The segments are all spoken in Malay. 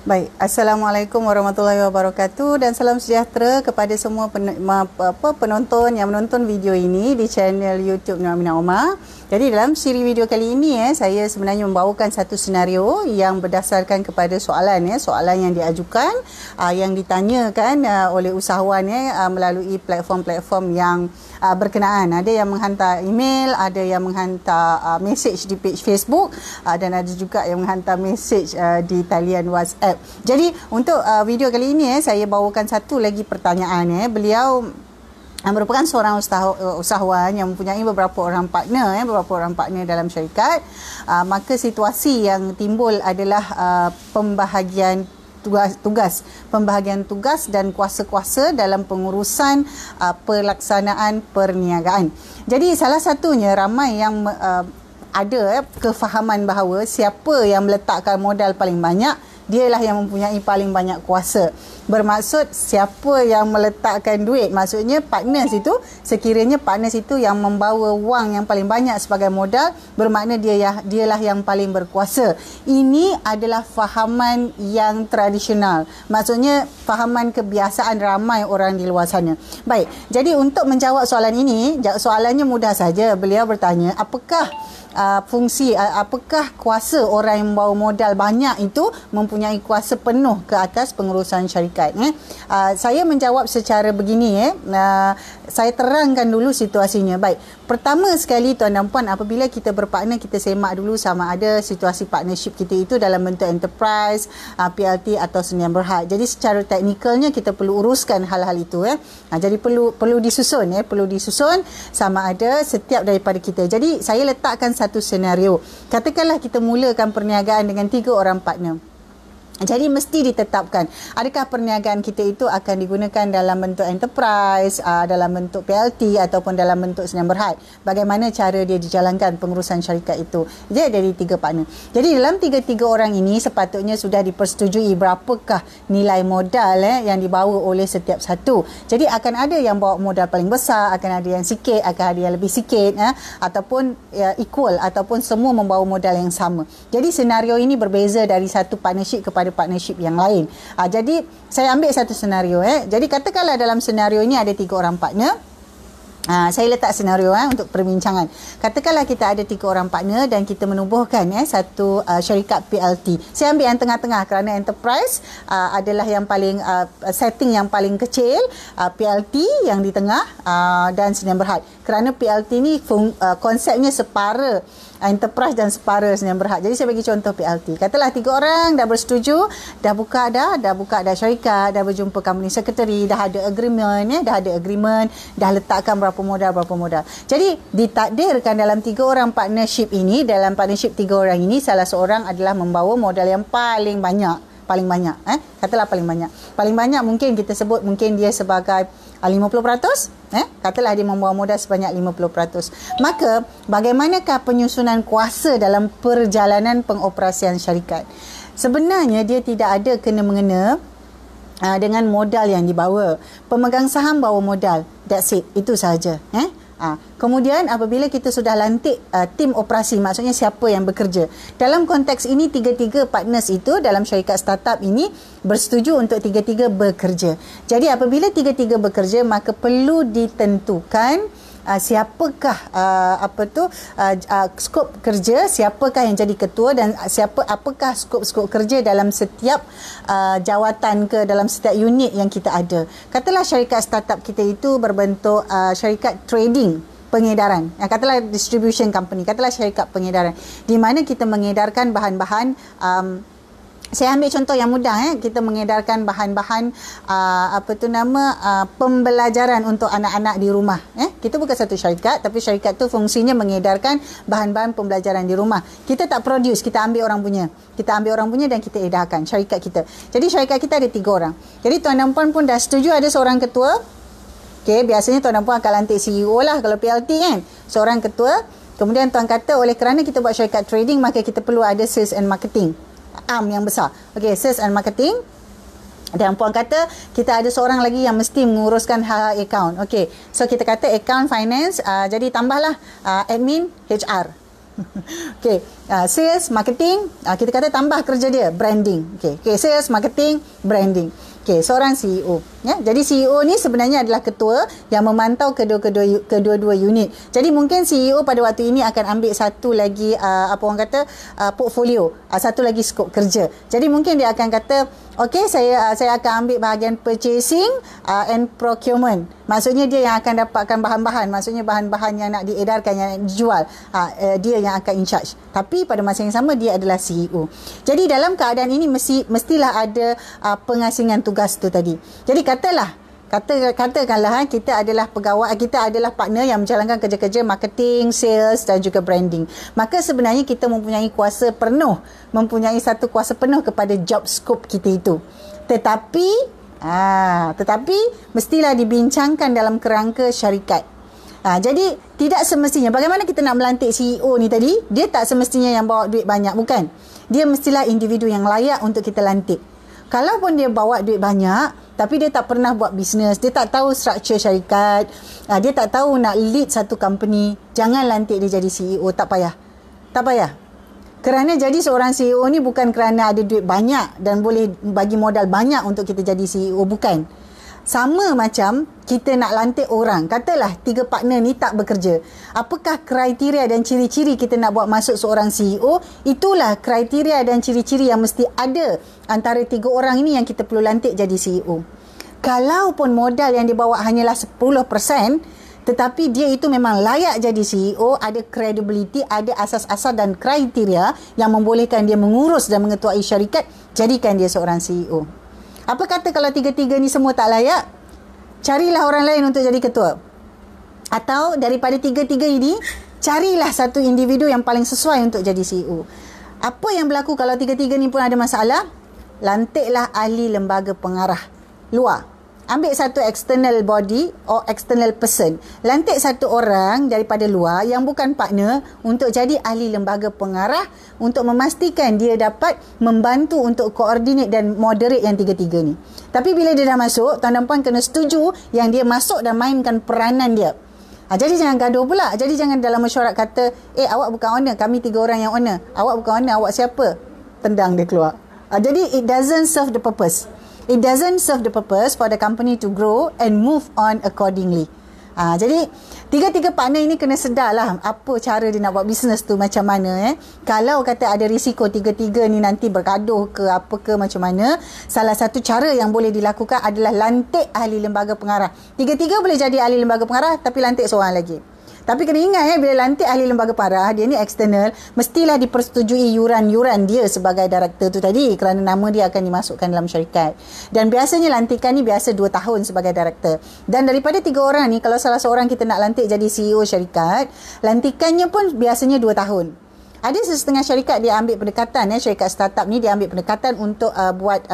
Baik, Assalamualaikum warahmatullahi wabarakatuh dan salam sejahtera kepada semua penonton yang menonton video ini di channel YouTube Nur Aminah Omar. Jadi dalam siri video kali ini saya sebenarnya membawakan satu senario yang berdasarkan kepada soalan yang diajukan, yang ditanyakan oleh usahawan melalui platform-platform yang berkenaan. Ada yang menghantar email, ada yang menghantar message di page Facebook, dan ada juga yang menghantar message di talian WhatsApp. Jadi untuk video kali ini saya bawakan satu lagi pertanyaan. Beliau merupakan seorang usahawan yang mempunyai beberapa orang partner dalam syarikat. Maka situasi yang timbul adalah pembahagian tugas dan kuasa-kuasa dalam pengurusan pelaksanaan perniagaan. Jadi salah satunya ramai yang ada kefahaman bahawa siapa yang meletakkan modal paling banyak, dialah yang mempunyai paling banyak kuasa. Bermaksud siapa yang meletakkan duit, maksudnya partners itu, sekiranya partners itu yang membawa wang yang paling banyak sebagai modal, bermakna dialah yang paling berkuasa. Ini adalah fahaman yang tradisional. Maksudnya fahaman kebiasaan ramai orang di luar sana. Baik, jadi untuk menjawab soalan ini, soalannya mudah saja. Beliau bertanya, apakah kuasa orang yang membawa modal banyak itu mempunyai kuasa penuh ke atas pengurusan syarikat. Saya menjawab secara begini. Saya terangkan dulu situasinya. Baik, pertama sekali tuan dan puan, apabila kita berpartner, kita semak dulu sama ada situasi partnership kita itu dalam bentuk enterprise, PLT atau sendirian berhad. Jadi secara teknikalnya kita perlu uruskan hal-hal itu. Jadi perlu disusun sama ada setiap daripada kita. Jadi saya letakkan satu senario. Katakanlah kita mulakan perniagaan dengan 3 orang partner. Jadi mesti ditetapkan adakah perniagaan kita itu akan digunakan dalam bentuk enterprise, dalam bentuk PLT ataupun dalam bentuk sendirian berhad. Bagaimana cara dia dijalankan pengurusan syarikat itu. Dia ada 3 partner. Jadi dalam 3 orang ini sepatutnya sudah dipersetujui berapakah nilai modal yang dibawa oleh setiap satu. Jadi akan ada yang bawa modal paling besar, akan ada yang sikit, akan ada yang lebih sikit, ataupun equal, ataupun semua membawa modal yang sama. Jadi senario ini berbeza dari satu partnership kepada partnership yang lain. Jadi saya ambil satu senario. Jadi katakanlah dalam senario ini ada 3 orang partner. Saya letak senario untuk perbincangan. Katakanlah kita ada 3 orang partner dan kita menubuhkan satu syarikat PLT. Saya ambil yang tengah-tengah kerana enterprise adalah yang paling setting yang paling kecil, PLT yang di tengah, dan sendirian berhad. Kerana PLT ni konsepnya separa enterprise dan separa sendirian berhad. Jadi saya bagi contoh PLT. Katalah 3 orang dah bersetuju, dah buka syarikat, dah berjumpa company secretary, dah ada agreement, dah letakkan berapa modal. Jadi ditakdirkan dalam 3 orang partnership ini, dalam partnership 3 orang ini, salah seorang adalah membawa modal yang paling banyak. Katalah paling banyak mungkin kita sebut mungkin dia sebagai 50%. Katalah dia membawa modal sebanyak 50%. Maka bagaimanakah penyusunan kuasa dalam perjalanan pengoperasian syarikat? Sebenarnya dia tidak ada kena-mengena dengan modal yang dibawa. Pemegang saham bawa modal, that's it, itu sahaja. Kemudian apabila kita sudah lantik tim operasi, maksudnya siapa yang bekerja. Dalam konteks ini 3 partners itu dalam syarikat startup ini bersetuju untuk 3 bekerja. Jadi apabila 3 bekerja, maka perlu ditentukan siapakah skop kerja, siapakah yang jadi ketua dan apakah skop kerja dalam setiap jawatan dalam setiap unit yang kita ada. Katalah syarikat startup kita itu berbentuk syarikat trading, pengedaran. Katalah distribution company, katalah syarikat pengedaran, di mana kita mengedarkan bahan-bahan, saya ambil contoh yang mudah. Kita mengedarkan bahan-bahan pembelajaran untuk anak-anak di rumah. Kita bukan satu syarikat, tapi syarikat tu fungsinya mengedarkan bahan-bahan pembelajaran di rumah. Kita tak produce, kita ambil orang punya dan kita edarkan syarikat kita. Jadi syarikat kita ada 3 orang. Jadi tuan dan puan pun dah setuju ada seorang ketua. Biasanya tuan dan puan akan lantik CEO lah kalau PLT kan. Seorang ketua. Kemudian tuan kata oleh kerana kita buat syarikat trading, maka kita perlu ada sales and marketing, arm yang besar. Sales and marketing. Dan puan kata kita ada seorang lagi yang mesti menguruskan hal account. So kita kata account, finance, jadi tambahlah admin, HR. Okay, sales, marketing, kita kata tambah kerja dia, branding. Okay, sales, marketing, branding. Okay, seorang CEO. Ya? Jadi CEO ni sebenarnya adalah ketua yang memantau kedua-dua unit. Jadi mungkin CEO pada waktu ini akan ambil satu lagi, portfolio, satu lagi skop kerja. Jadi mungkin dia akan kata, okay, saya akan ambil bahagian purchasing and procurement. Maksudnya dia yang akan dapatkan bahan-bahan. Maksudnya bahan-bahan yang nak diedarkan, yang nak dijual. Dia yang akan in charge. Tapi pada masa yang sama, dia adalah CEO. Jadi dalam keadaan ini mestilah ada pengasingan tugas tu tadi. Jadi katakanlah kita adalah pegawai, kita adalah partner yang menjalankan kerja-kerja marketing, sales dan juga branding. Maka sebenarnya kita mempunyai kuasa penuh kepada job scope kita itu. Tetapi mestilah dibincangkan dalam kerangka syarikat. Jadi tidak semestinya, bagaimana kita nak melantik CEO ni tadi, dia tak semestinya yang bawa duit banyak, bukan. Dia mestilah individu yang layak untuk kita lantik. Kalaupun dia bawa duit banyak, tapi dia tak pernah buat bisnes, dia tak tahu struktur syarikat, dia tak tahu nak lead satu company, jangan lantik dia jadi CEO. Tak payah. Kerana jadi seorang CEO ni bukan kerana ada duit banyak dan boleh bagi modal banyak untuk kita jadi CEO, bukan. Sama macam kita nak lantik orang, katalah 3 partner ni tak bekerja. Apakah kriteria dan ciri-ciri kita nak buat masuk seorang CEO? Itulah kriteria dan ciri-ciri yang mesti ada antara 3 orang ini yang kita perlu lantik jadi CEO. Kalaupun modal yang dibawa hanyalah 10%, tetapi dia itu memang layak jadi CEO, ada credibility, ada asas-asas dan kriteria yang membolehkan dia mengurus dan mengetuai syarikat, jadikan dia seorang CEO. Apa kata kalau 3-3 ni semua tak layak? Carilah orang lain untuk jadi ketua. Atau daripada 3-3 ini, carilah satu individu yang paling sesuai untuk jadi CEO. Apa yang berlaku kalau 3-3 ni pun ada masalah? Lantiklah ahli lembaga pengarah luar. Ambil satu external body or external person. Lantik satu orang daripada luar yang bukan partner untuk jadi ahli lembaga pengarah untuk memastikan dia dapat membantu untuk koordinat dan moderate yang 3-3 ni. Tapi bila dia dah masuk, tuan dan puan kena setuju yang dia masuk dan mainkan peranan dia. Jadi jangan gaduh pula. Jadi jangan dalam mesyuarat kata, awak bukan owner, kami 3 orang yang owner. Awak bukan owner, awak siapa? Tendang dia keluar. Jadi it doesn't serve the purpose. It doesn't serve the purpose for the company to grow and move on accordingly. Jadi 3-3 partner ini kena sedarlah apa cara dia nak buat bisnes tu macam mana. Kalau kata ada risiko 3-3 ni nanti bergaduh ke apa ke macam mana, salah satu cara yang boleh dilakukan adalah lantik ahli lembaga pengarah. 3-3 boleh jadi ahli lembaga pengarah, tapi lantik seorang lagi. Tapi kena ingat bila lantik ahli lembaga pengarah, dia ni eksternal, mestilah dipersetujui yuran-yuran dia sebagai director tu tadi, kerana nama dia akan dimasukkan dalam syarikat. Dan biasanya lantikan ni biasa 2 tahun sebagai director. Dan daripada 3 orang ni, kalau salah seorang kita nak lantik jadi CEO syarikat, lantikannya pun biasanya 2 tahun. Ada setengah syarikat dia ambil pendekatan, syarikat startup ni dia ambil pendekatan untuk buat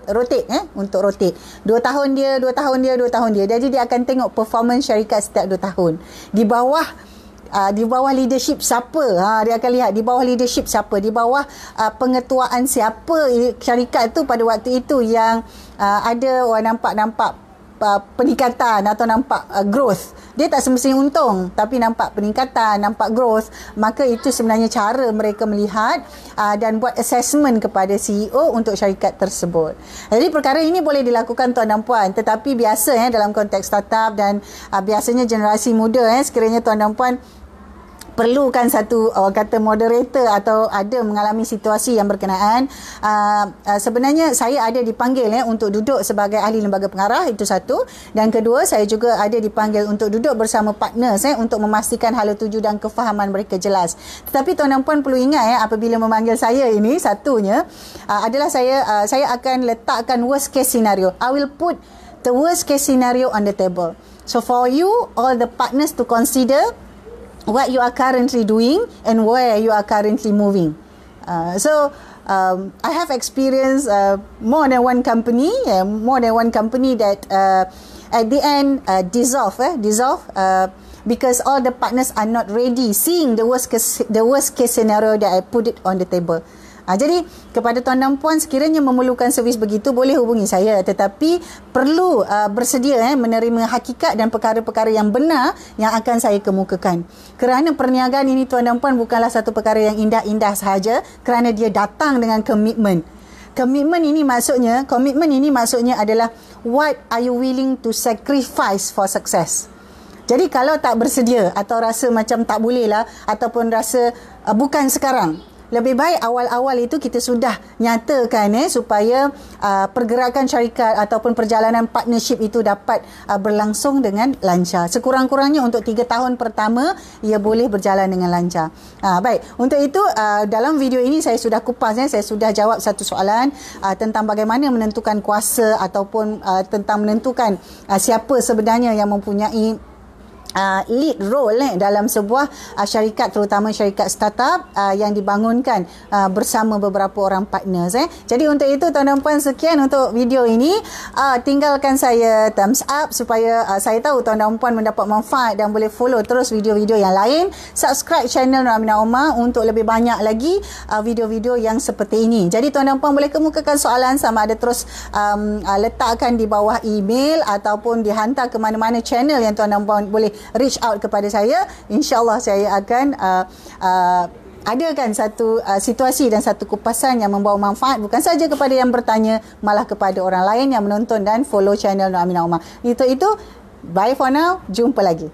rotate, untuk rotate. 2 tahun dia, 2 tahun dia, 2 tahun dia. Jadi dia akan tengok performance syarikat setiap 2 tahun. Di bawah leadership siapa? Dia akan lihat di bawah leadership siapa, di bawah pengetuaan siapa syarikat tu pada waktu itu yang ada orang nampak peningkatan atau nampak growth. Dia tak semestinya untung, tapi nampak peningkatan, nampak growth. Maka itu sebenarnya cara mereka melihat dan buat assessment kepada CEO untuk syarikat tersebut. Jadi perkara ini boleh dilakukan tuan dan puan, tetapi biasa dalam konteks startup dan biasanya generasi muda, sekiranya tuan dan puan perlukan satu kata moderator atau ada mengalami situasi yang berkenaan, sebenarnya saya ada dipanggil untuk duduk sebagai ahli lembaga pengarah, itu satu. Dan kedua, saya juga ada dipanggil untuk duduk bersama partners untuk memastikan hala tuju dan kefahaman mereka jelas. Tetapi tuan dan puan perlu ingat apabila memanggil saya ini, satunya adalah saya akan letakkan worst case scenario. I will put the worst case scenario on the table. So for you, all the partners to consider what you are currently doing and where you are currently moving. I have experienced more than one company that at the end dissolve because all the partners are not ready seeing the worst case scenario that I put it on the table. Jadi kepada tuan dan puan sekiranya memerlukan servis begitu boleh hubungi saya, tetapi perlu bersedia menerima hakikat dan perkara-perkara yang benar yang akan saya kemukakan. Kerana perniagaan ini tuan dan puan bukanlah satu perkara yang indah-indah sahaja, kerana dia datang dengan komitmen. Komitmen ini maksudnya adalah what are you willing to sacrifice for success. Jadi kalau tak bersedia atau rasa macam tak boleh lah, ataupun rasa bukan sekarang, lebih baik awal-awal itu kita sudah nyatakan supaya pergerakan syarikat ataupun perjalanan partnership itu dapat berlangsung dengan lancar. Sekurang-kurangnya untuk 3 tahun pertama ia boleh berjalan dengan lancar. Baik, untuk itu dalam video ini saya sudah kupas, saya sudah jawab satu soalan tentang bagaimana menentukan kuasa ataupun tentang menentukan siapa sebenarnya yang mempunyai lead role dalam sebuah syarikat, terutama syarikat startup yang dibangunkan bersama beberapa orang partners. Jadi untuk itu tuan dan puan, sekian untuk video ini. Tinggalkan saya thumbs up supaya saya tahu tuan dan puan mendapat manfaat dan boleh follow terus video-video yang lain. Subscribe channel Nur Aminah Omar untuk lebih banyak lagi video-video yang seperti ini. Jadi tuan dan puan boleh kemukakan soalan, sama ada terus letakkan di bawah email ataupun dihantar ke mana-mana channel yang tuan dan puan boleh reach out kepada saya. InsyaAllah saya akan adakan satu situasi dan satu kupasan yang membawa manfaat bukan saja kepada yang bertanya, malah kepada orang lain yang menonton dan follow channel Nur Aminah Omar. Itu bye for now, jumpa lagi.